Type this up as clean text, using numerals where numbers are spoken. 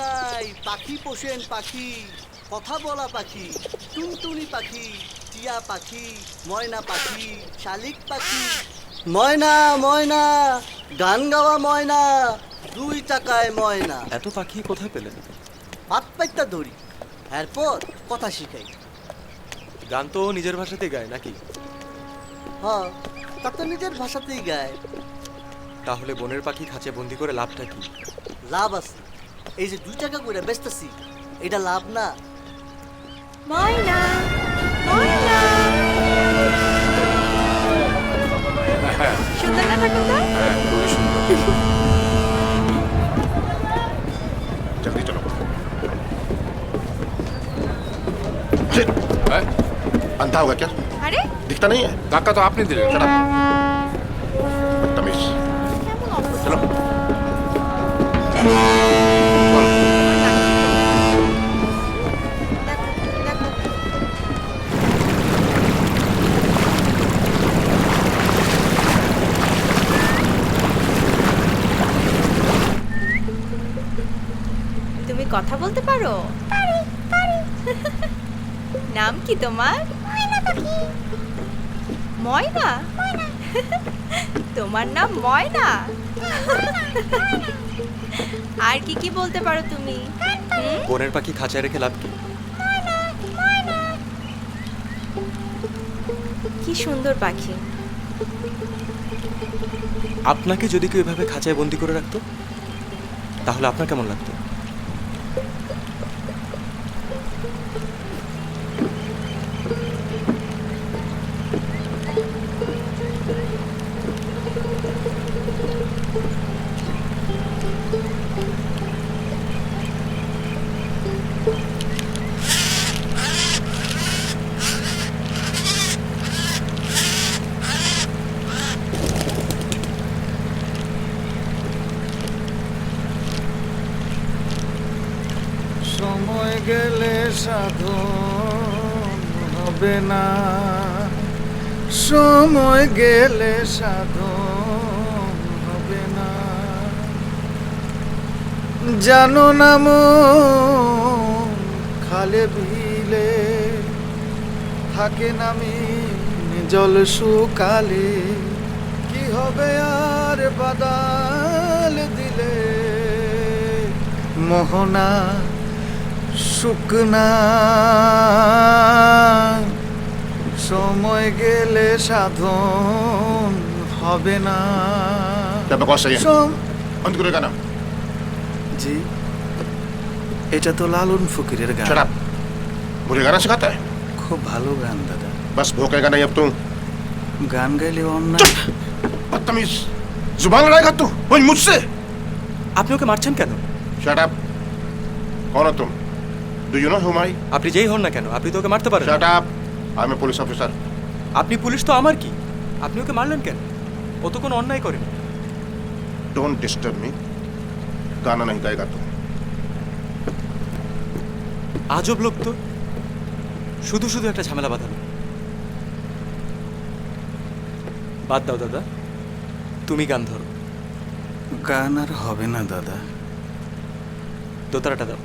নাই পাখি পোষেন পাখি, কথা বলা পাখি, টুনটুনি পাখি, টিয়া পাখি, ময়না পাখি, শালিক পাখি। ময়না ময়না গান গাওয়া ময়না, 2 টাকায় ময়না। এত পাখি কোথায় পেলেন? হাত পাইতা ধরি, এরপর কথা শিখাই। গান তো নিজের ভাষাতেই গায় নাকি? হ্যাঁ, তা তো নিজের ভাষাতেই গায়। তাহলে বনের পাখি খাঁচে বন্দি করে লাভটা কি? লাভ আছে, এই যে 2 টাকা করে বেচতেছি, এটা লাভ না? ময়না ময়না সুন্দর না ঠাকুরদা? খুবই সুন্দর। जल्दी चलो। अंधा होगा क्या? আরে दिखता नहीं है? ধাক্কা তো আপনি দিলেন। Shut up. बदतमीज। কেমন অবস্থা? चलो। দেখো দেখো তুমি কথা বলতে পারো? পারি পারি। নাম কি তোমার? ময়না পাখি। ময়না? ময়না। তোমার নাম ময়না? আর কি কি বলতে পারো তুমি? বনের পাখি খাঁচায় রেখে লাভ কি? কি সুন্দর পাখি। আপনাকে যদি কেউ এভাবে খাঁচায় বন্দি করে রাখতো, তাহলে আপনার কেমন লাগতো? সময় গেলে সাধন হবে না, সময় গেলে সাধন হবে না। জানো না মন খালে বিলে থাকে নামি জল শুকালে, কি হবে আর বাদাল দিলে মোহনা শুকনা। সময় গেলে সাধন হবে না। क्या बकवास है ये? बंद करो गाना। জি, এটা তো লালন ফকিরের গান। Shut up. मुझे गाना सिखाता है? খুব ভালো গান দাদা। बस भोंकेगा नहीं अब तू। গান গাইলে অন্যায়। बदतमीज। जुबान लड़ाएगा तू? वही मुझसे? আপনি ওকে মারছেন কেন? Shut up. कौन हो तुम? Do you know who am I? আপনি যেই হন না কেন, আপনি তো ওকে মারতে পারেন। Shut up. I'm a police officer. আপনি পুলিশ তো আমার কি? আপনি ওকে মারলেন কেন? ও তো কোনো অন্যায় করেনি। Don't disturb me. गाना नहीं गाएगा तू। আজব লোক তো, শুধু শুধু একটা ঝামেলা বাঁধালো। বাদ দাও দাদা, তুমি গান ধরো। গান আর হবে না দাদা। দোতারাটা দাও।